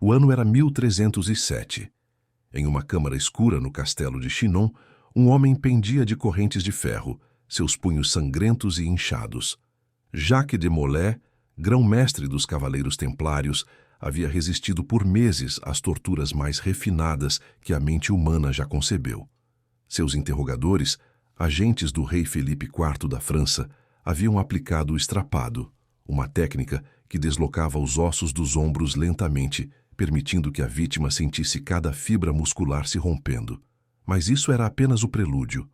O ano era 1307. Em uma câmara escura no castelo de Chinon, um homem pendia de correntes de ferro, seus punhos sangrentos e inchados. Jacques de Molay, grão-mestre dos cavaleiros templários, havia resistido por meses às torturas mais refinadas que a mente humana já concebeu. Seus interrogadores, agentes do rei Felipe IV da França, haviam aplicado o estrapado, uma técnica que deslocava os ossos dos ombros lentamente, permitindo que a vítima sentisse cada fibra muscular se rompendo. Mas isso era apenas o prelúdio.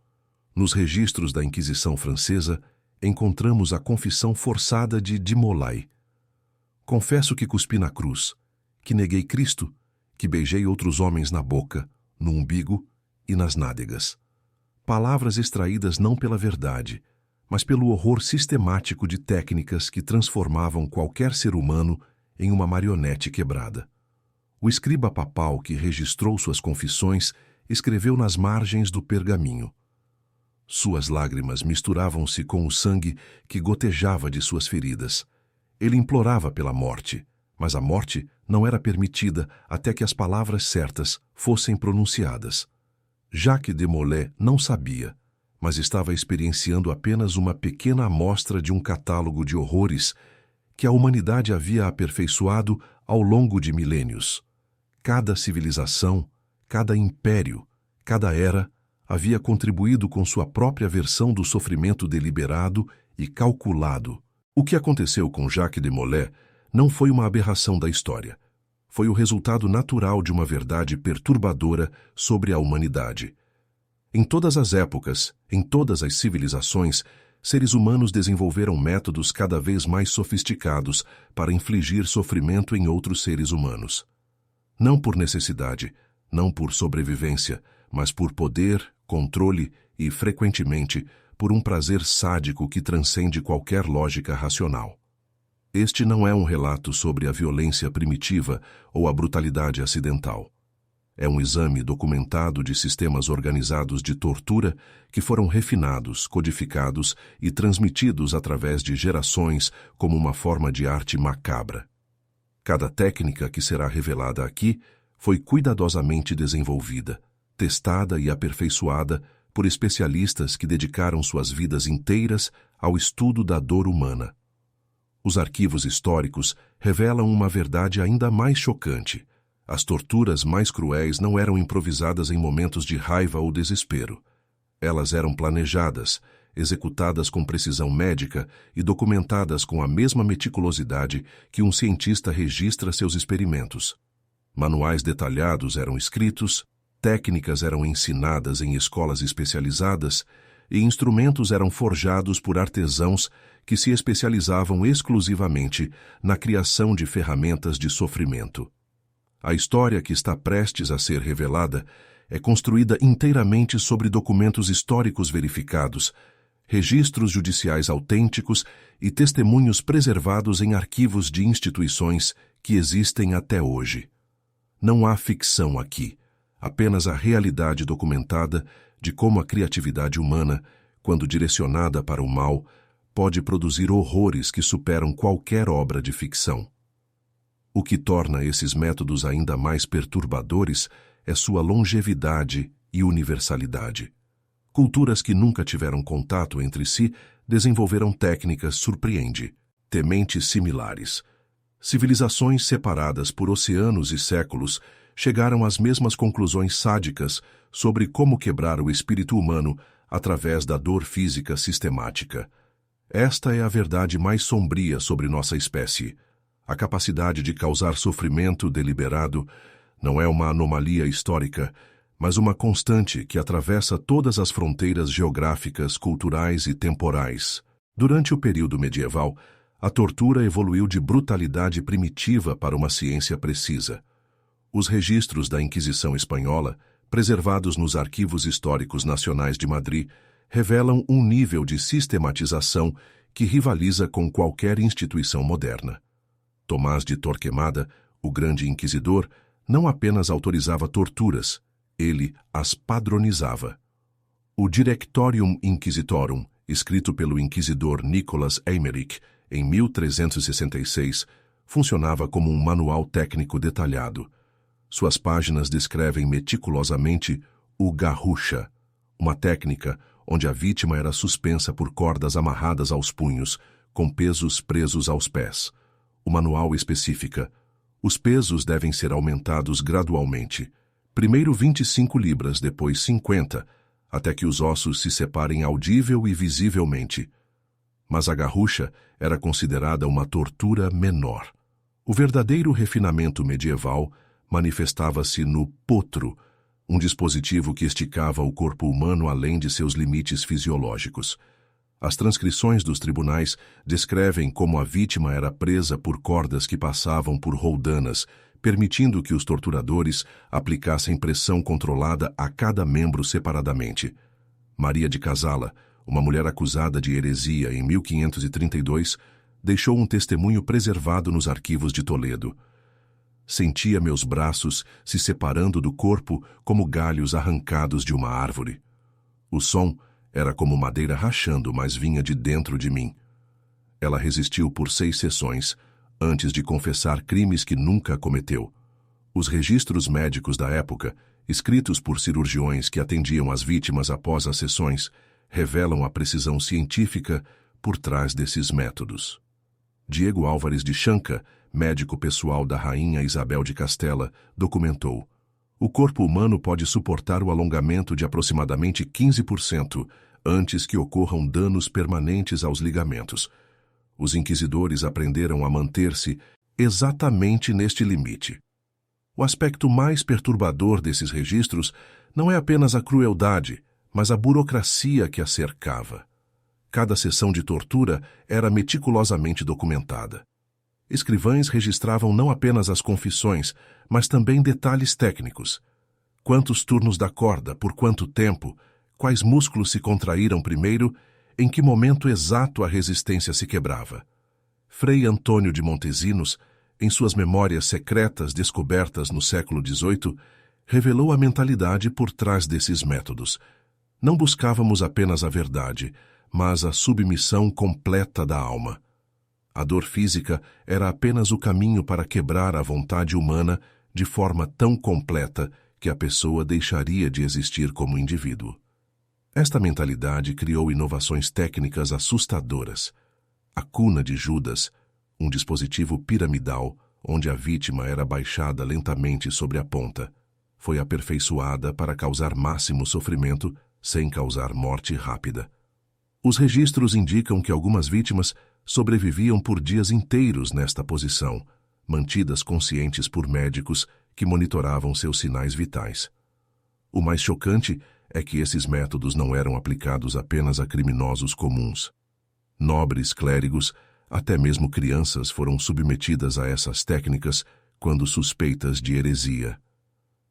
Nos registros da Inquisição Francesa, encontramos a confissão forçada de Molay. Confesso que cuspi na cruz, que neguei Cristo, que beijei outros homens na boca, no umbigo e nas nádegas. Palavras extraídas não pela verdade, mas pelo horror sistemático de técnicas que transformavam qualquer ser humano em uma marionete quebrada. O escriba papal que registrou suas confissões escreveu nas margens do pergaminho. Suas lágrimas misturavam-se com o sangue que gotejava de suas feridas. Ele implorava pela morte, mas a morte não era permitida até que as palavras certas fossem pronunciadas. Jacques de Molay não sabia, mas estava experienciando apenas uma pequena amostra de um catálogo de horrores que a humanidade havia aperfeiçoado ao longo de milênios. Cada civilização, cada império, cada era havia contribuído com sua própria versão do sofrimento deliberado e calculado. O que aconteceu com Jacques de Molay não foi uma aberração da história. Foi o resultado natural de uma verdade perturbadora sobre a humanidade. Em todas as épocas, em todas as civilizações, seres humanos desenvolveram métodos cada vez mais sofisticados para infligir sofrimento em outros seres humanos. Não por necessidade, não por sobrevivência, mas por poder, controle e, frequentemente, por um prazer sádico que transcende qualquer lógica racional. Este não é um relato sobre a violência primitiva ou a brutalidade acidental. É um exame documentado de sistemas organizados de tortura que foram refinados, codificados e transmitidos através de gerações como uma forma de arte macabra. Cada técnica que será revelada aqui foi cuidadosamente desenvolvida, testada e aperfeiçoada por especialistas que dedicaram suas vidas inteiras ao estudo da dor humana. Os arquivos históricos revelam uma verdade ainda mais chocante. As torturas mais cruéis não eram improvisadas em momentos de raiva ou desespero. Elas eram planejadas, executadas com precisão médica e documentadas com a mesma meticulosidade que um cientista registra seus experimentos. Manuais detalhados eram escritos, técnicas eram ensinadas em escolas especializadas e instrumentos eram forjados por artesãos que se especializavam exclusivamente na criação de ferramentas de sofrimento. A história que está prestes a ser revelada é construída inteiramente sobre documentos históricos verificados, registros judiciais autênticos e testemunhos preservados em arquivos de instituições que existem até hoje. Não há ficção aqui, apenas a realidade documentada de como a criatividade humana, quando direcionada para o mal, pode produzir horrores que superam qualquer obra de ficção. O que torna esses métodos ainda mais perturbadores é sua longevidade e universalidade. Culturas que nunca tiveram contato entre si desenvolveram técnicas surpreendentes similares. Civilizações separadas por oceanos e séculos chegaram às mesmas conclusões sádicas sobre como quebrar o espírito humano através da dor física sistemática. Esta é a verdade mais sombria sobre nossa espécie. A capacidade de causar sofrimento deliberado não é uma anomalia histórica, mas uma constante que atravessa todas as fronteiras geográficas, culturais e temporais. Durante o período medieval, a tortura evoluiu de brutalidade primitiva para uma ciência precisa. Os registros da Inquisição Espanhola, preservados nos Arquivos Históricos Nacionais de Madrid, revelam um nível de sistematização que rivaliza com qualquer instituição moderna. Tomás de Torquemada, o grande inquisidor, não apenas autorizava torturas, ele as padronizava. O Directorium Inquisitorum, escrito pelo inquisidor Nicolas Eymerich em 1366, funcionava como um manual técnico detalhado. Suas páginas descrevem meticulosamente o garrucha, uma técnica onde a vítima era suspensa por cordas amarradas aos punhos, com pesos presos aos pés. O manual especifica: os pesos devem ser aumentados gradualmente. Primeiro 25 libras, depois 50, até que os ossos se separem audível e visivelmente. Mas a garrucha era considerada uma tortura menor. O verdadeiro refinamento medieval manifestava-se no potro, um dispositivo que esticava o corpo humano além de seus limites fisiológicos. As transcrições dos tribunais descrevem como a vítima era presa por cordas que passavam por roldanas, permitindo que os torturadores aplicassem pressão controlada a cada membro separadamente. Maria de Casala, uma mulher acusada de heresia em 1532, deixou um testemunho preservado nos arquivos de Toledo. Sentia meus braços se separando do corpo como galhos arrancados de uma árvore. O som era como madeira rachando, mas vinha de dentro de mim. Ela resistiu por 6 sessões, antes de confessar crimes que nunca cometeu. Os registros médicos da época, escritos por cirurgiões que atendiam as vítimas após as sessões, revelam a precisão científica por trás desses métodos. Diego Álvares de Chanca, médico pessoal da rainha Isabel de Castela, documentou: o corpo humano pode suportar o alongamento de aproximadamente 15% antes que ocorram danos permanentes aos ligamentos. Os inquisidores aprenderam a manter-se exatamente neste limite. O aspecto mais perturbador desses registros não é apenas a crueldade, mas a burocracia que a cercava. Cada sessão de tortura era meticulosamente documentada. Escrivães registravam não apenas as confissões, mas também detalhes técnicos. Quantos turnos da corda, por quanto tempo, quais músculos se contraíram primeiro, em que momento exato a resistência se quebrava. Frei Antônio de Montesinos, em suas memórias secretas descobertas no século XVIII, revelou a mentalidade por trás desses métodos. Não buscávamos apenas a verdade, mas a submissão completa da alma. A dor física era apenas o caminho para quebrar a vontade humana de forma tão completa que a pessoa deixaria de existir como indivíduo. Esta mentalidade criou inovações técnicas assustadoras. A cuna de Judas, um dispositivo piramidal onde a vítima era baixada lentamente sobre a ponta, foi aperfeiçoada para causar máximo sofrimento sem causar morte rápida. Os registros indicam que algumas vítimas sobreviviam por dias inteiros nesta posição, mantidas conscientes por médicos que monitoravam seus sinais vitais. O mais chocante é que esses métodos não eram aplicados apenas a criminosos comuns. Nobres, clérigos, até mesmo crianças foram submetidas a essas técnicas quando suspeitas de heresia.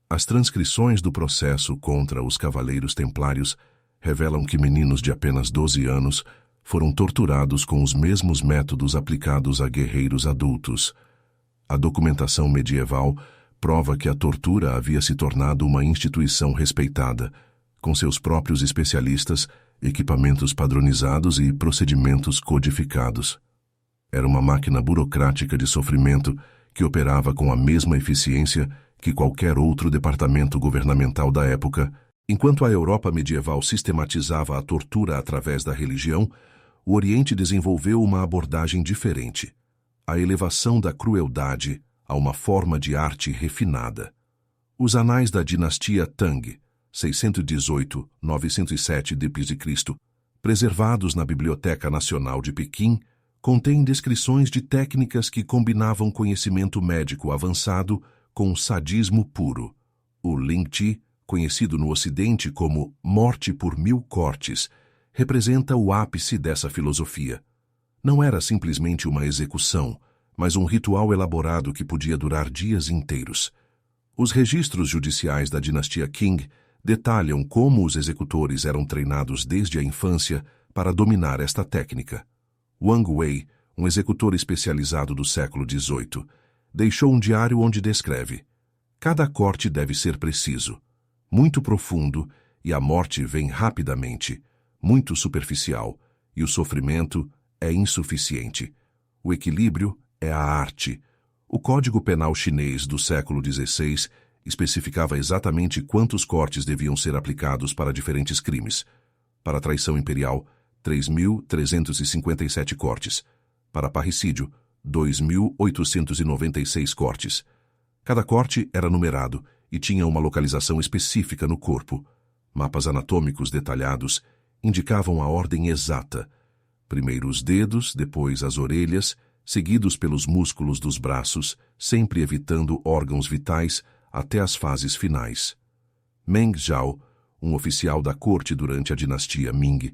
As transcrições do processo contra os cavaleiros templários revelam que meninos de apenas 12 anos foram torturados com os mesmos métodos aplicados a guerreiros adultos. A documentação medieval prova que a tortura havia se tornado uma instituição respeitada, com seus próprios especialistas, equipamentos padronizados e procedimentos codificados. Era uma máquina burocrática de sofrimento que operava com a mesma eficiência que qualquer outro departamento governamental da época. Enquanto a Europa medieval sistematizava a tortura através da religião, o Oriente desenvolveu uma abordagem diferente: a elevação da crueldade a uma forma de arte refinada. Os anais da dinastia Tang, 618-907 d.C., preservados na Biblioteca Nacional de Pequim, contêm descrições de técnicas que combinavam conhecimento médico avançado com sadismo puro. O Ling Chi, conhecido no Ocidente como morte por 1000 cortes, representa o ápice dessa filosofia. Não era simplesmente uma execução, mas um ritual elaborado que podia durar dias inteiros. Os registros judiciais da dinastia Qing detalham como os executores eram treinados desde a infância para dominar esta técnica. Wang Wei, um executor especializado do século XVIII, deixou um diário onde descreve: cada corte deve ser preciso, muito profundo, e a morte vem rapidamente, muito superficial, e o sofrimento é insuficiente. O equilíbrio é a arte. O Código Penal chinês do século XVI especificava exatamente quantos cortes deviam ser aplicados para diferentes crimes. Para traição imperial, 3.357 cortes. Para parricídio, 2.896 cortes. Cada corte era numerado e tinha uma localização específica no corpo. Mapas anatômicos detalhados indicavam a ordem exata. Primeiro os dedos, depois as orelhas, seguidos pelos músculos dos braços, sempre evitando órgãos vitais até as fases finais. Meng Zhao, um oficial da corte durante a dinastia Ming,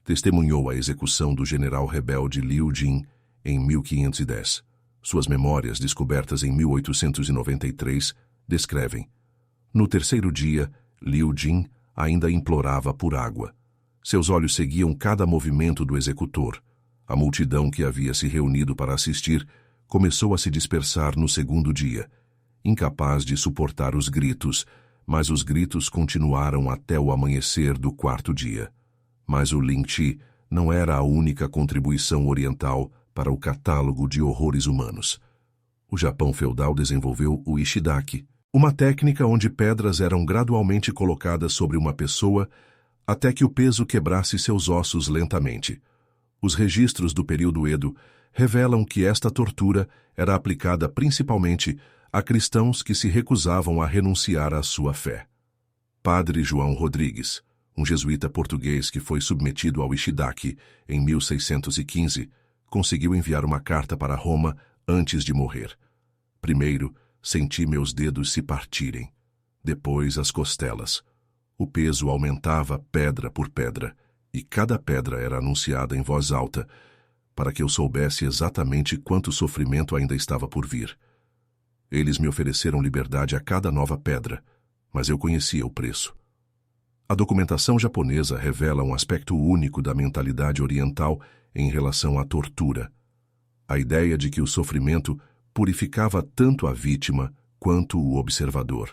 testemunhou a execução do general rebelde Liu Jin em 1510. Suas memórias, descobertas em 1893, descrevem: no terceiro dia, Liu Jin ainda implorava por água. Seus olhos seguiam cada movimento do executor. A multidão que havia se reunido para assistir começou a se dispersar no segundo dia, incapaz de suportar os gritos, mas os gritos continuaram até o amanhecer do quarto dia. Mas o Lin Chi não era a única contribuição oriental para o catálogo de horrores humanos. O Japão feudal desenvolveu o Ishidaki, uma técnica onde pedras eram gradualmente colocadas sobre uma pessoa até que o peso quebrasse seus ossos lentamente. Os registros do período Edo revelam que esta tortura era aplicada principalmente a cristãos que se recusavam a renunciar à sua fé. Padre João Rodrigues, um jesuíta português que foi submetido ao Ishidaki em 1615, conseguiu enviar uma carta para Roma antes de morrer. Primeiro, senti meus dedos se partirem. Depois, as costelas. O peso aumentava pedra por pedra, e cada pedra era anunciada em voz alta, para que eu soubesse exatamente quanto sofrimento ainda estava por vir. Eles me ofereceram liberdade a cada nova pedra, mas eu conhecia o preço. A documentação japonesa revela um aspecto único da mentalidade oriental em relação à tortura. A ideia de que o sofrimento purificava tanto a vítima quanto o observador.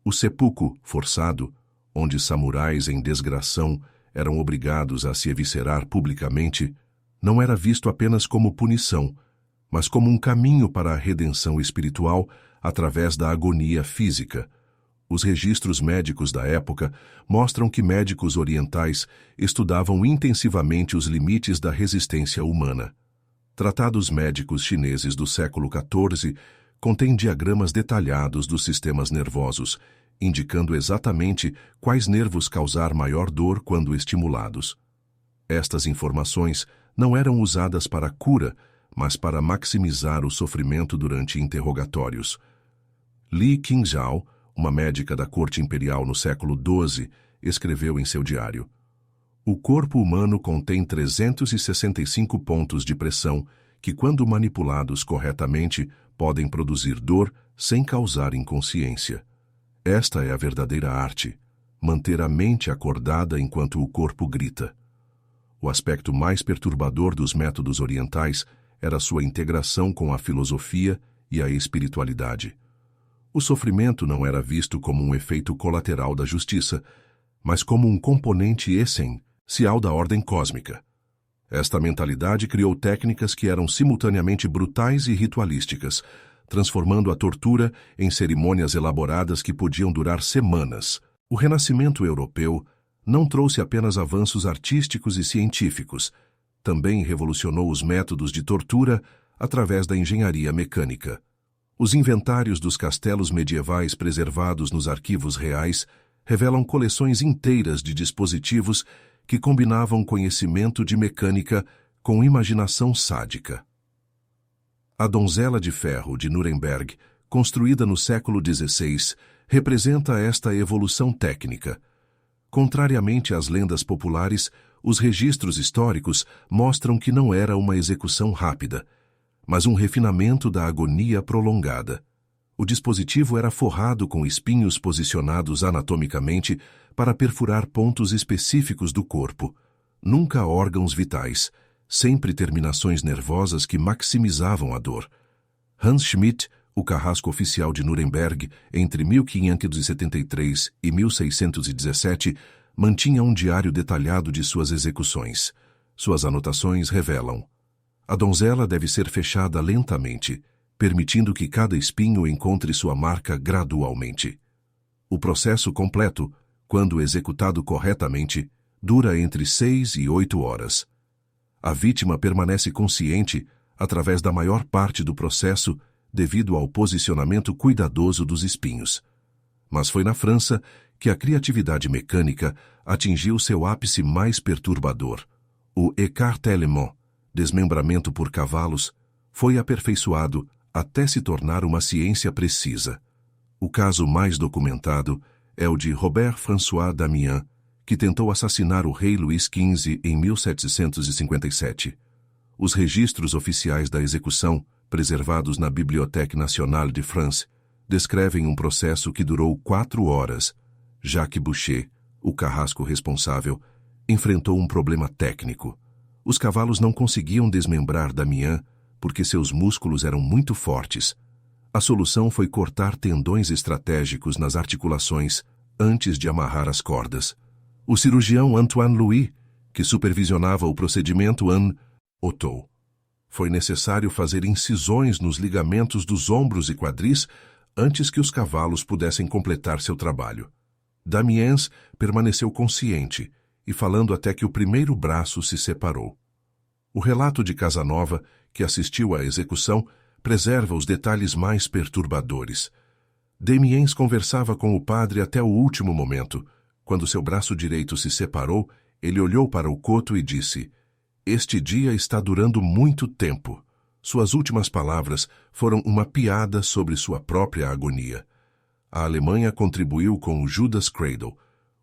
O seppuku forçado, onde samurais em desgração eram obrigados a se eviscerar publicamente, não era visto apenas como punição, mas como um caminho para a redenção espiritual através da agonia física. Os registros médicos da época mostram que médicos orientais estudavam intensivamente os limites da resistência humana. Tratados médicos chineses do século XIV contêm diagramas detalhados dos sistemas nervosos, indicando exatamente quais nervos causar maior dor quando estimulados. Estas informações não eram usadas para cura, mas para maximizar o sofrimento durante interrogatórios. Li Qingzhao, uma médica da corte imperial no século XII, escreveu em seu diário: o corpo humano contém 365 pontos de pressão que, quando manipulados corretamente, podem produzir dor sem causar inconsciência. Esta é a verdadeira arte, manter a mente acordada enquanto o corpo grita. O aspecto mais perturbador dos métodos orientais era sua integração com a filosofia e a espiritualidade. O sofrimento não era visto como um efeito colateral da justiça, mas como um componente essencial da ordem cósmica. Esta mentalidade criou técnicas que eram simultaneamente brutais e ritualísticas, transformando a tortura em cerimônias elaboradas que podiam durar semanas. O Renascimento europeu não trouxe apenas avanços artísticos e científicos, também revolucionou os métodos de tortura através da engenharia mecânica. Os inventários dos castelos medievais preservados nos arquivos reais revelam coleções inteiras de dispositivos que combinavam conhecimento de mecânica com imaginação sádica. A Donzela de Ferro de Nuremberg, construída no século XVI, representa esta evolução técnica. Contrariamente às lendas populares, os registros históricos mostram que não era uma execução rápida, mas um refinamento da agonia prolongada. O dispositivo era forrado com espinhos posicionados anatomicamente para perfurar pontos específicos do corpo, nunca órgãos vitais, sempre terminações nervosas que maximizavam a dor. Hans Schmidt, o carrasco oficial de Nuremberg, entre 1573 e 1617, mantinha um diário detalhado de suas execuções. Suas anotações revelam: A donzela deve ser fechada lentamente, permitindo que cada espinho encontre sua marca gradualmente. O processo completo, quando executado corretamente, dura entre 6 e 8 horas. A vítima permanece consciente através da maior parte do processo devido ao posicionamento cuidadoso dos espinhos. Mas foi na França que a criatividade mecânica atingiu seu ápice mais perturbador. O écartèlement, desmembramento por cavalos, foi aperfeiçoado até se tornar uma ciência precisa. O caso mais documentado é o de Robert-François Damiens, que tentou assassinar o rei Luís XV em 1757. Os registros oficiais da execução, preservados na Bibliothèque Nationale de France, descrevem um processo que durou 4 horas. Jacques Boucher, o carrasco responsável, enfrentou um problema técnico. Os cavalos não conseguiam desmembrar Damiens porque seus músculos eram muito fortes. A solução foi cortar tendões estratégicos nas articulações antes de amarrar as cordas. O cirurgião Antoine Louis, que supervisionava o procedimento, notou. Foi necessário fazer incisões nos ligamentos dos ombros e quadris antes que os cavalos pudessem completar seu trabalho. Damiens permaneceu consciente e falando até que o primeiro braço se separou. O relato de Casanova, que assistiu à execução, preserva os detalhes mais perturbadores. Damiens conversava com o padre até o último momento. Quando seu braço direito se separou, ele olhou para o coto e disse: "Este dia está durando muito tempo." Suas últimas palavras foram uma piada sobre sua própria agonia. A Alemanha contribuiu com o Judas Cradle,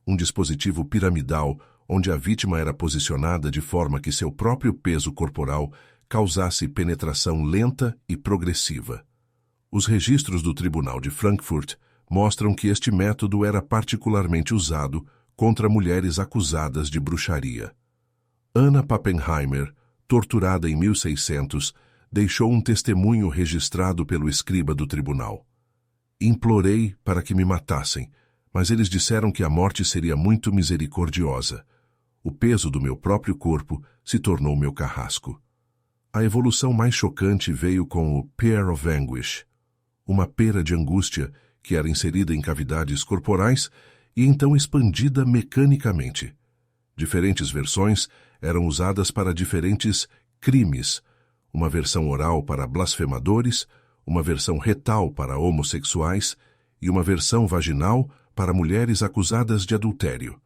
um dispositivo piramidal onde a vítima era posicionada de forma que seu próprio peso corporal causasse penetração lenta e progressiva. Os registros do Tribunal de Frankfurt mostram que este método era particularmente usado contra mulheres acusadas de bruxaria. Anna Pappenheimer, torturada em 1600, deixou um testemunho registrado pelo escriba do tribunal. "Implorei para que me matassem, mas eles disseram que a morte seria muito misericordiosa. O peso do meu próprio corpo se tornou meu carrasco." A evolução mais chocante veio com o Pear of Anguish, uma pera de angústia que era inserida em cavidades corporais e então expandida mecanicamente. Diferentes versões eram usadas para diferentes crimes, uma versão oral para blasfemadores, uma versão retal para homossexuais e uma versão vaginal para mulheres acusadas de adultério.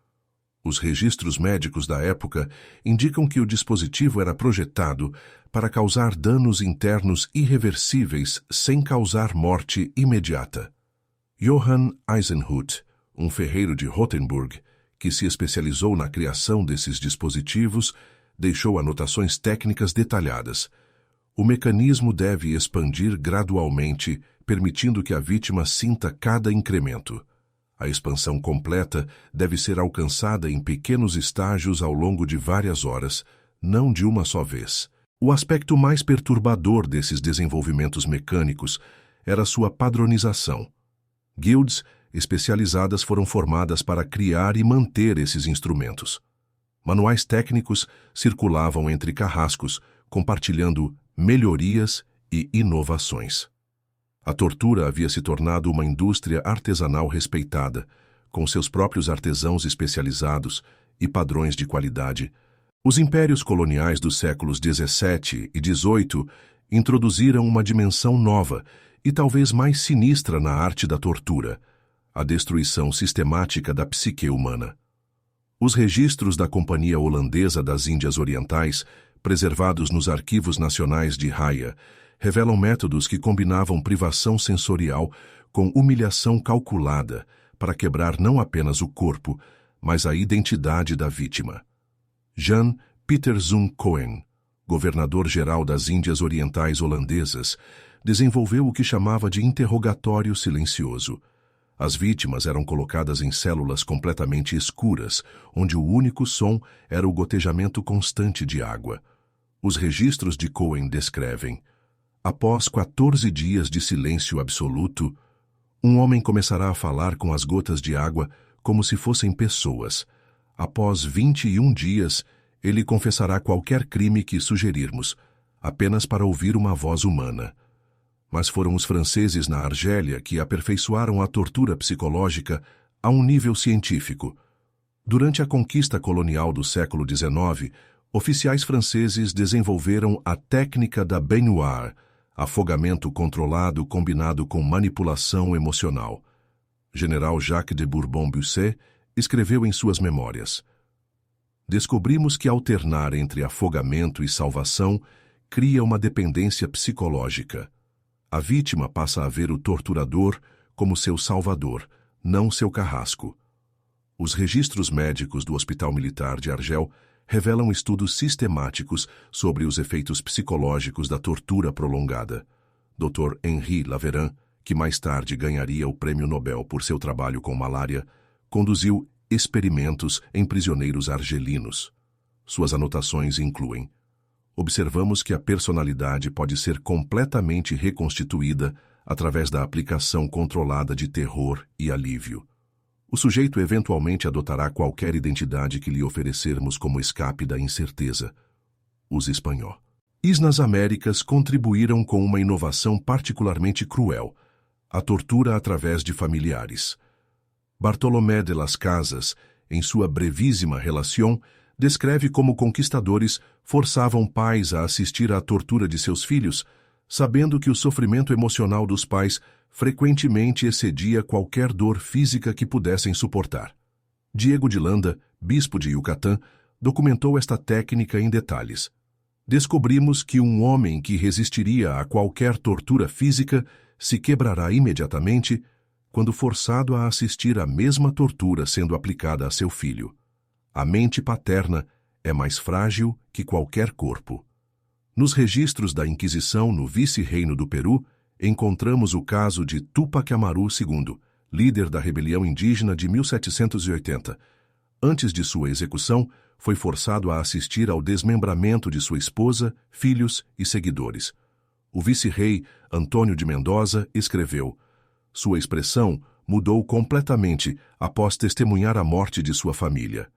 Os registros médicos da época indicam que o dispositivo era projetado para causar danos internos irreversíveis sem causar morte imediata. Johann Eisenhut, um ferreiro de Rothenburg, que se especializou na criação desses dispositivos, deixou anotações técnicas detalhadas. O mecanismo deve expandir gradualmente, permitindo que a vítima sinta cada incremento. A expansão completa deve ser alcançada em pequenos estágios ao longo de várias horas, não de uma só vez. O aspecto mais perturbador desses desenvolvimentos mecânicos era sua padronização. Guilds especializadas foram formadas para criar e manter esses instrumentos. Manuais técnicos circulavam entre carrascos, compartilhando melhorias e inovações. A tortura havia se tornado uma indústria artesanal respeitada, com seus próprios artesãos especializados e padrões de qualidade. Os impérios coloniais dos séculos XVII e XVIII introduziram uma dimensão nova e talvez mais sinistra na arte da tortura, a destruição sistemática da psique humana. Os registros da Companhia Holandesa das Índias Orientais, preservados nos arquivos nacionais de Haia, revelam métodos que combinavam privação sensorial com humilhação calculada para quebrar não apenas o corpo, mas a identidade da vítima. Jan Pieter Zoon Cohen, governador-geral das Índias Orientais holandesas, desenvolveu o que chamava de interrogatório silencioso. As vítimas eram colocadas em células completamente escuras, onde o único som era o gotejamento constante de água. Os registros de Cohen descrevem: após 14 dias de silêncio absoluto, um homem começará a falar com as gotas de água como se fossem pessoas. Após 21 dias, ele confessará qualquer crime que sugerirmos. apenas para ouvir uma voz humana. Mas foram os franceses na Argélia que aperfeiçoaram a tortura psicológica a um nível científico. Durante a conquista colonial do século XIX, oficiais franceses desenvolveram a técnica da baignoire, afogamento controlado combinado com manipulação emocional. General Jacques de Bourbon-Busset escreveu em suas memórias: descobrimos que alternar entre afogamento e salvação cria uma dependência psicológica. A vítima passa a ver o torturador como seu salvador, não seu carrasco. Os registros médicos do Hospital Militar de Argel revelam estudos sistemáticos sobre os efeitos psicológicos da tortura prolongada. Dr. Henri Laveran, que mais tarde ganharia o Prêmio Nobel por seu trabalho com malária, conduziu experimentos em prisioneiros argelinos. Suas anotações incluem: observamos que a personalidade pode ser completamente reconstituída através da aplicação controlada de terror e alívio. O sujeito eventualmente adotará qualquer identidade que lhe oferecermos como escape da incerteza. Os espanhóis nas Américas contribuíram com uma inovação particularmente cruel: a tortura através de familiares. Bartolomé de las Casas, em sua brevíssima Relación, descreve como conquistadores forçavam pais a assistir à tortura de seus filhos, sabendo que o sofrimento emocional dos pais frequentemente excedia qualquer dor física que pudessem suportar. Diego de Landa, bispo de Yucatán, documentou esta técnica em detalhes. Descobrimos que um homem que resistiria a qualquer tortura física se quebrará imediatamente quando forçado a assistir à mesma tortura sendo aplicada a seu filho. A mente paterna é mais frágil que qualquer corpo. Nos registros da Inquisição no vice-reino do Peru, encontramos o caso de Túpac Amaru II, líder da rebelião indígena de 1780. Antes de sua execução, foi forçado a assistir ao desmembramento de sua esposa, filhos e seguidores. O vice-rei Antônio de Mendoza escreveu: sua expressão mudou completamente após testemunhar a morte de sua família.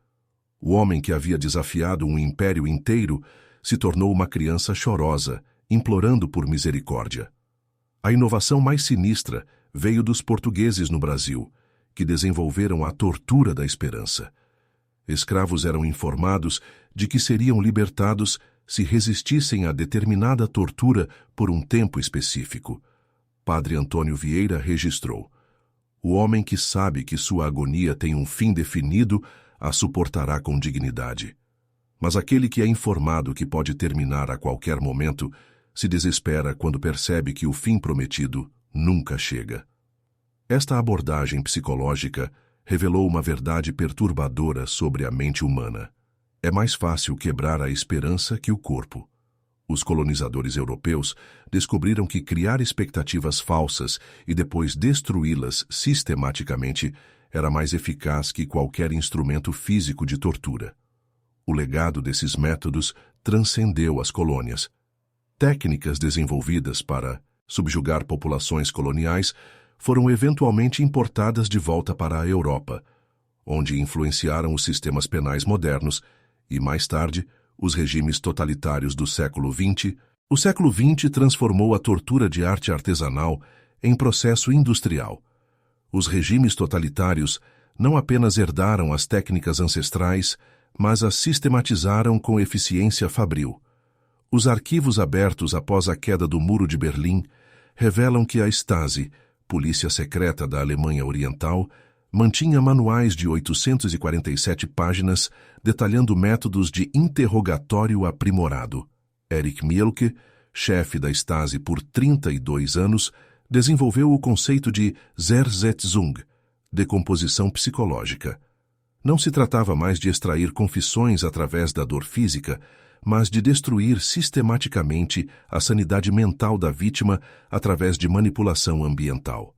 O homem que havia desafiado um império inteiro se tornou uma criança chorosa, implorando por misericórdia. A inovação mais sinistra veio dos portugueses no Brasil, que desenvolveram a tortura da esperança. Escravos eram informados de que seriam libertados se resistissem a determinada tortura por um tempo específico. Padre Antônio Vieira registrou: o homem que sabe que sua agonia tem um fim definido a suportará com dignidade. Mas aquele que é informado que pode terminar a qualquer momento se desespera quando percebe que o fim prometido nunca chega. Esta abordagem psicológica revelou uma verdade perturbadora sobre a mente humana. É mais fácil quebrar a esperança que o corpo. Os colonizadores europeus descobriram que criar expectativas falsas e depois destruí-las sistematicamente era mais eficaz que qualquer instrumento físico de tortura. O legado desses métodos transcendeu as colônias. Técnicas desenvolvidas para subjugar populações coloniais foram eventualmente importadas de volta para a Europa, onde influenciaram os sistemas penais modernos e, mais tarde, os regimes totalitários do século XX. O século XX transformou a tortura de arte artesanal em processo industrial. Os regimes totalitários não apenas herdaram as técnicas ancestrais, mas as sistematizaram com eficiência fabril. Os arquivos abertos após a queda do Muro de Berlim revelam que a Stasi, polícia secreta da Alemanha Oriental, mantinha manuais de 847 páginas detalhando métodos de interrogatório aprimorado. Erich Mielke, chefe da Stasi por 32 anos, desenvolveu o conceito de Zersetzung, decomposição psicológica. Não se tratava mais de extrair confissões através da dor física, mas de destruir sistematicamente a sanidade mental da vítima através de manipulação ambiental.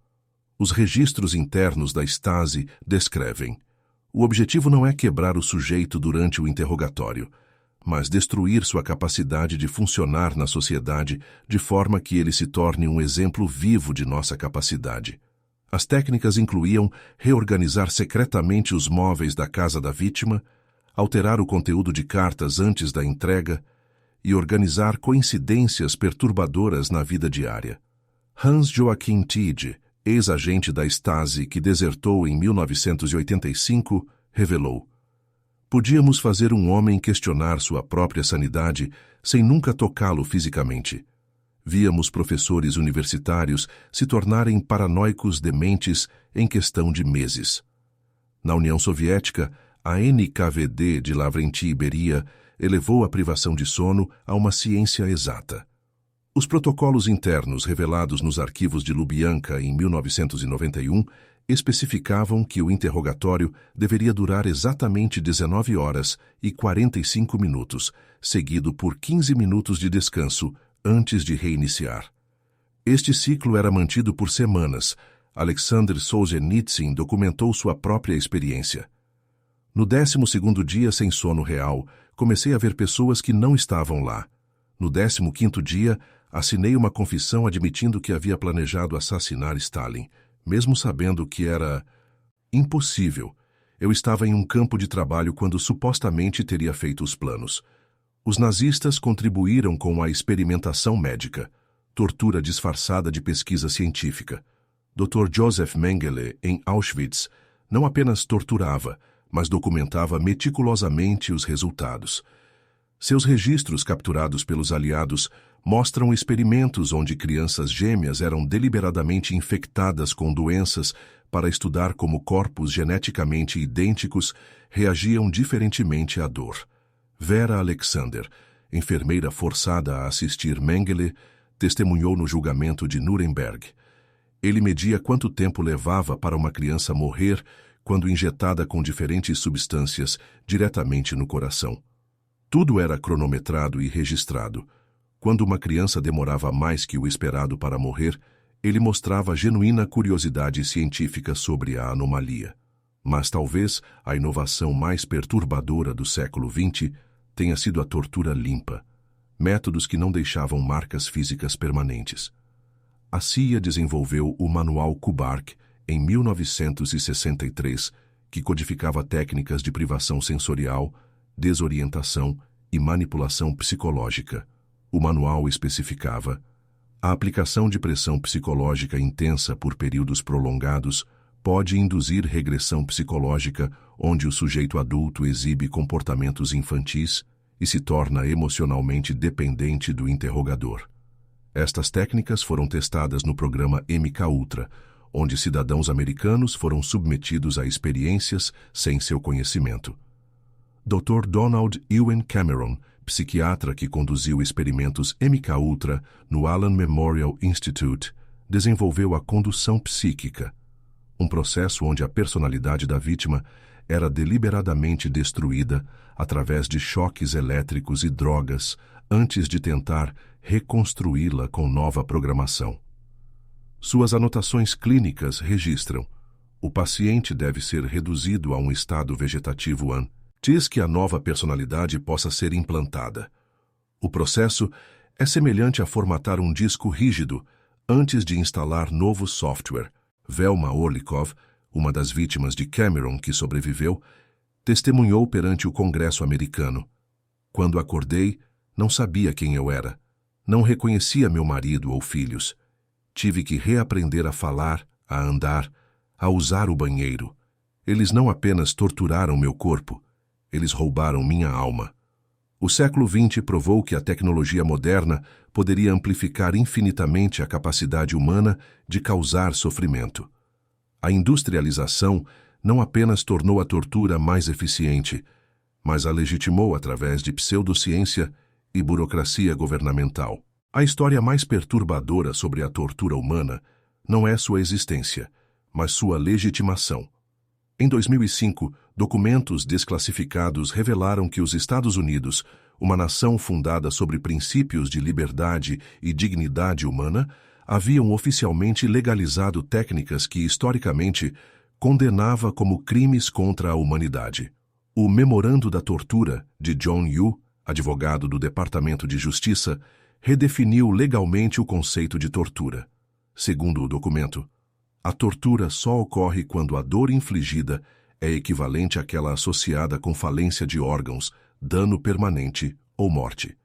Os registros internos da Stasi descrevem: o objetivo não é quebrar o sujeito durante o interrogatório, mas destruir sua capacidade de funcionar na sociedade de forma que ele se torne um exemplo vivo de nossa capacidade. As técnicas incluíam reorganizar secretamente os móveis da casa da vítima, alterar o conteúdo de cartas antes da entrega, e organizar coincidências perturbadoras na vida diária. Hans Joachim Tiedge, ex-agente da Stasi que desertou em 1985, revelou: podíamos fazer um homem questionar sua própria sanidade sem nunca tocá-lo fisicamente. Víamos professores universitários se tornarem paranoicos dementes em questão de meses. Na União Soviética, a NKVD de Lavrenti Beria elevou a privação de sono a uma ciência exata. Os protocolos internos revelados nos arquivos de Lubyanka em 1991 especificavam que o interrogatório deveria durar exatamente 19 horas e 45 minutos, seguido por 15 minutos de descanso antes de reiniciar. Este ciclo era mantido por semanas. Alexander Solzhenitsyn documentou sua própria experiência. No 12º dia sem sono real, comecei a ver pessoas que não estavam lá. No 15º dia, assinei uma confissão admitindo que havia planejado assassinar Stalin, mesmo sabendo que era impossível. Eu estava em um campo de trabalho quando supostamente teria feito os planos. Os nazistas contribuíram com a experimentação médica, tortura disfarçada de pesquisa científica. Dr. Joseph Mengele, em Auschwitz, não apenas torturava, mas documentava meticulosamente os resultados. Seus registros capturados pelos aliados mostram experimentos onde crianças gêmeas eram deliberadamente infectadas com doenças para estudar como corpos geneticamente idênticos reagiam diferentemente à dor. Vera Alexander, enfermeira forçada a assistir Mengele, testemunhou no julgamento de Nuremberg. Ele media quanto tempo levava para uma criança morrer quando injetada com diferentes substâncias diretamente no coração. Tudo era cronometrado e registrado. Quando uma criança demorava mais que o esperado para morrer, ele mostrava genuína curiosidade científica sobre a anomalia. Mas talvez a inovação mais perturbadora do século XX tenha sido a tortura limpa, métodos que não deixavam marcas físicas permanentes. A CIA desenvolveu o Manual Kubark em 1963, que codificava técnicas de privação sensorial, desorientação e manipulação psicológica. O manual especificava: a aplicação de pressão psicológica intensa por períodos prolongados pode induzir regressão psicológica onde o sujeito adulto exibe comportamentos infantis e se torna emocionalmente dependente do interrogador. Estas técnicas foram testadas no programa MKUltra, onde cidadãos americanos foram submetidos a experiências sem seu conhecimento. Dr. Donald Ewen Cameron, psiquiatra que conduziu experimentos MKUltra no Allen Memorial Institute, desenvolveu a condução psíquica, um processo onde a personalidade da vítima era deliberadamente destruída através de choques elétricos e drogas antes de tentar reconstruí-la com nova programação. Suas anotações clínicas registram: o paciente deve ser reduzido a um estado vegetativo antes que a nova personalidade possa ser implantada. O processo é semelhante a formatar um disco rígido antes de instalar novo software. Velma Orlikov, uma das vítimas de Cameron que sobreviveu, testemunhou perante o Congresso americano: quando acordei, não sabia quem eu era. Não reconhecia meu marido ou filhos. Tive que reaprender a falar, a andar, a usar o banheiro. Eles não apenas torturaram meu corpo, eles roubaram minha alma. O século XX provou que a tecnologia moderna poderia amplificar infinitamente a capacidade humana de causar sofrimento. A industrialização não apenas tornou a tortura mais eficiente, mas a legitimou através de pseudociência e burocracia governamental. A história mais perturbadora sobre a tortura humana não é sua existência, mas sua legitimação. Em 2005, documentos desclassificados revelaram que os Estados Unidos, uma nação fundada sobre princípios de liberdade e dignidade humana, haviam oficialmente legalizado técnicas que, historicamente, condenava como crimes contra a humanidade. O Memorando da Tortura, de John Yoo, advogado do Departamento de Justiça, redefiniu legalmente o conceito de tortura. Segundo o documento, a tortura só ocorre quando a dor infligida é equivalente àquela associada com falência de órgãos, dano permanente ou morte.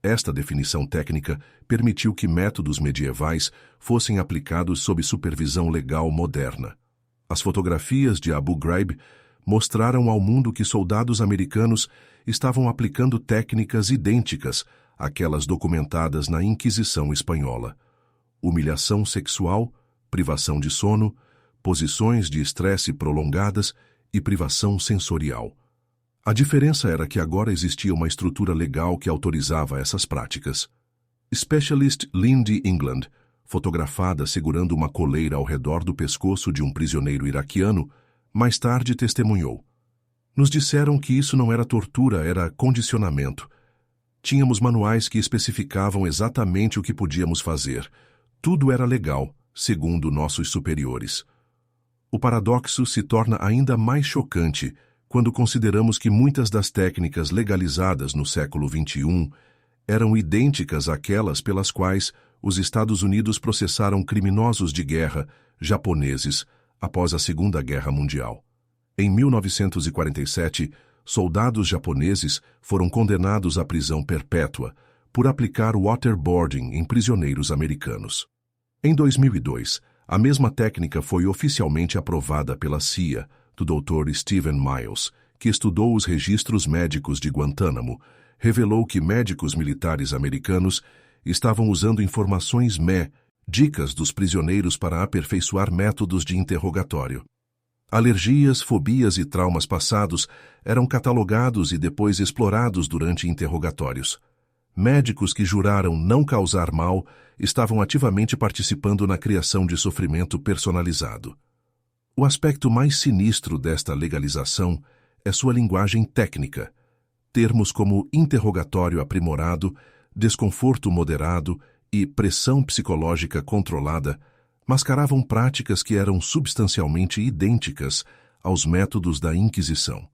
Esta definição técnica permitiu que métodos medievais fossem aplicados sob supervisão legal moderna. As fotografias de Abu Ghraib mostraram ao mundo que soldados americanos estavam aplicando técnicas idênticas àquelas documentadas na Inquisição Espanhola. Humilhação sexual, privação de sono, posições de estresse prolongadas e privação sensorial. A diferença era que agora existia uma estrutura legal que autorizava essas práticas. Specialist Lindy England, fotografada segurando uma coleira ao redor do pescoço de um prisioneiro iraquiano, mais tarde testemunhou. Nos disseram que isso não era tortura, era condicionamento. Tínhamos manuais que especificavam exatamente o que podíamos fazer. Tudo era legal, segundo nossos superiores. O paradoxo se torna ainda mais chocante quando consideramos que muitas das técnicas legalizadas no século XXI eram idênticas àquelas pelas quais os Estados Unidos processaram criminosos de guerra japoneses após a Segunda Guerra Mundial. Em 1947, soldados japoneses foram condenados à prisão perpétua por aplicar waterboarding em prisioneiros americanos. Em 2002, a mesma técnica foi oficialmente aprovada pela CIA, do Dr. Stephen Miles, que estudou os registros médicos de Guantánamo, revelou que médicos militares americanos estavam usando informações dicas dos prisioneiros para aperfeiçoar métodos de interrogatório. Alergias, fobias e traumas passados eram catalogados e depois explorados durante interrogatórios. Médicos que juraram não causar mal estavam ativamente participando na criação de sofrimento personalizado. O aspecto mais sinistro desta legalização é sua linguagem técnica. Termos como interrogatório aprimorado, desconforto moderado e pressão psicológica controlada mascaravam práticas que eram substancialmente idênticas aos métodos da Inquisição.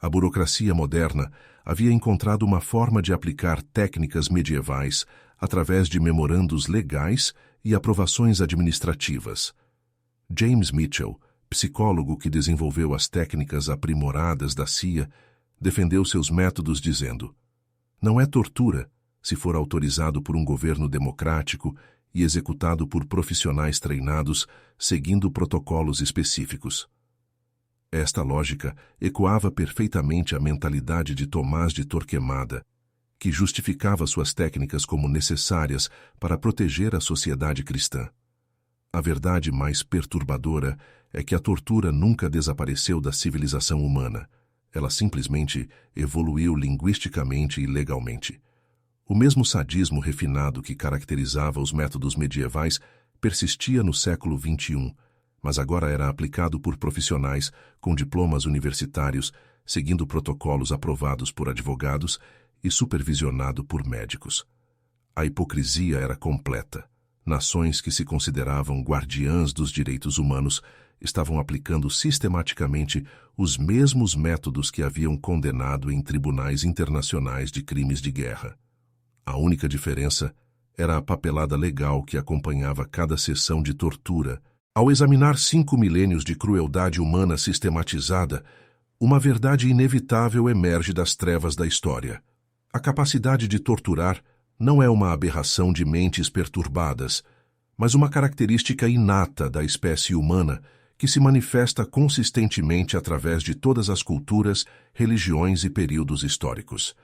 A burocracia moderna havia encontrado uma forma de aplicar técnicas medievais através de memorandos legais e aprovações administrativas. James Mitchell, psicólogo que desenvolveu as técnicas aprimoradas da CIA, defendeu seus métodos dizendo: "Não é tortura se for autorizado por um governo democrático e executado por profissionais treinados seguindo protocolos específicos." Esta lógica ecoava perfeitamente a mentalidade de Tomás de Torquemada, que justificava suas técnicas como necessárias para proteger a sociedade cristã. A verdade mais perturbadora é que a tortura nunca desapareceu da civilização humana. Ela simplesmente evoluiu linguisticamente e legalmente. O mesmo sadismo refinado que caracterizava os métodos medievais persistia no século XXI, mas agora era aplicado por profissionais com diplomas universitários, seguindo protocolos aprovados por advogados e supervisionado por médicos. A hipocrisia era completa. Nações que se consideravam guardiãs dos direitos humanos estavam aplicando sistematicamente os mesmos métodos que haviam condenado em tribunais internacionais de crimes de guerra. A única diferença era a papelada legal que acompanhava cada sessão de tortura. Ao examinar 5 milênios de crueldade humana sistematizada, uma verdade inevitável emerge das trevas da história. A capacidade de torturar não é uma aberração de mentes perturbadas, mas uma característica inata da espécie humana que se manifesta consistentemente através de todas as culturas, religiões e períodos históricos.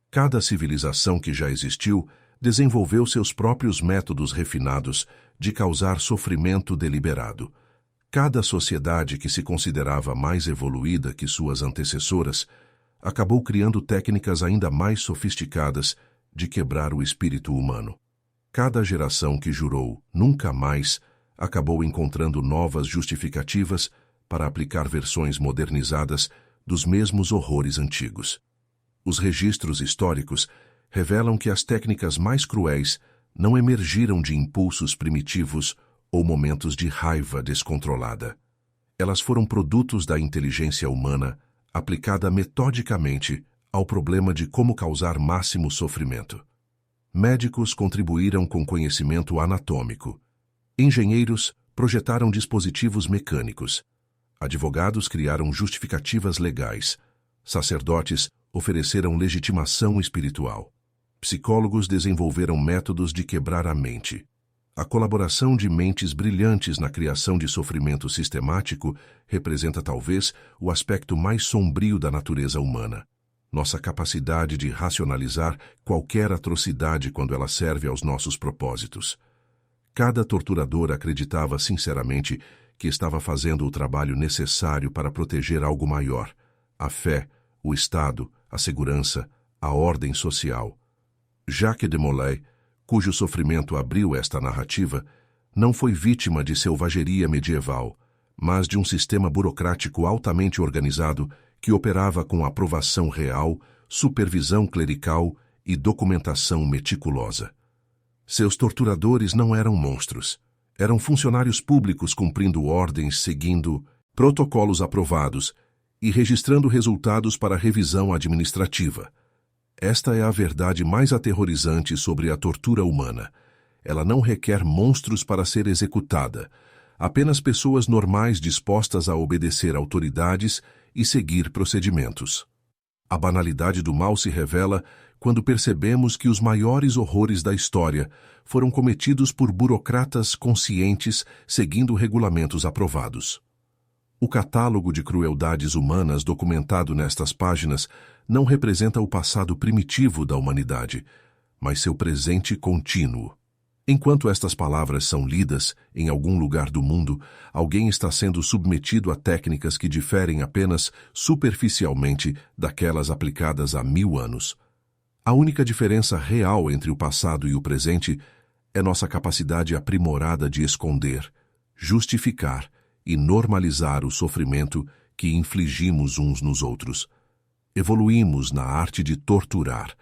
Cada civilização que já existiu desenvolveu seus próprios métodos refinados de causar sofrimento deliberado. Cada sociedade que se considerava mais evoluída que suas antecessoras acabou criando técnicas ainda mais sofisticadas de quebrar o espírito humano. Cada geração que jurou nunca mais acabou encontrando novas justificativas para aplicar versões modernizadas dos mesmos horrores antigos. Os registros históricos revelam que as técnicas mais cruéis não emergiram de impulsos primitivos ou momentos de raiva descontrolada. Elas foram produtos da inteligência humana aplicada metodicamente ao problema de como causar máximo sofrimento. Médicos contribuíram com conhecimento anatômico. Engenheiros projetaram dispositivos mecânicos. Advogados criaram justificativas legais. Sacerdotes ofereceram legitimação espiritual. psicólogos desenvolveram métodos de quebrar a mente. A colaboração de mentes brilhantes na criação de sofrimento sistemático representa talvez o aspecto mais sombrio da natureza humana. Nossa capacidade de racionalizar qualquer atrocidade quando ela serve aos nossos propósitos. Cada torturador acreditava sinceramente que estava fazendo o trabalho necessário para proteger algo maior: a fé, o Estado, a segurança, a ordem social. Jacques de Molay, cujo sofrimento abriu esta narrativa, não foi vítima de selvageria medieval, mas de um sistema burocrático altamente organizado que operava com aprovação real, supervisão clerical e documentação meticulosa. Seus torturadores não eram monstros. Eram funcionários públicos cumprindo ordens, seguindo protocolos aprovados e registrando resultados para revisão administrativa. Esta é a verdade mais aterrorizante sobre a tortura humana. Ela não requer monstros para ser executada, apenas pessoas normais dispostas a obedecer autoridades e seguir procedimentos. A banalidade do mal se revela quando percebemos que os maiores horrores da história foram cometidos por burocratas conscientes seguindo regulamentos aprovados. O catálogo de crueldades humanas documentado nestas páginas não representa o passado primitivo da humanidade, mas seu presente contínuo. Enquanto estas palavras são lidas em algum lugar do mundo, alguém está sendo submetido a técnicas que diferem apenas superficialmente daquelas aplicadas há 1000 anos. A única diferença real entre o passado e o presente é nossa capacidade aprimorada de esconder, justificar e normalizar o sofrimento que infligimos uns nos outros. Evoluímos na arte de torturar,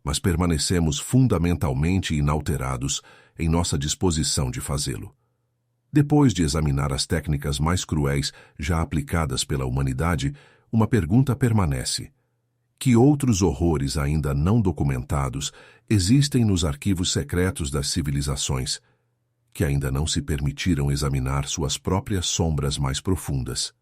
mas permanecemos fundamentalmente inalterados em nossa disposição de fazê-lo. Depois de examinar as técnicas mais cruéis já aplicadas pela humanidade, uma pergunta permanece: que outros horrores ainda não documentados existem nos arquivos secretos das civilizações, que ainda não se permitiram examinar suas próprias sombras mais profundas?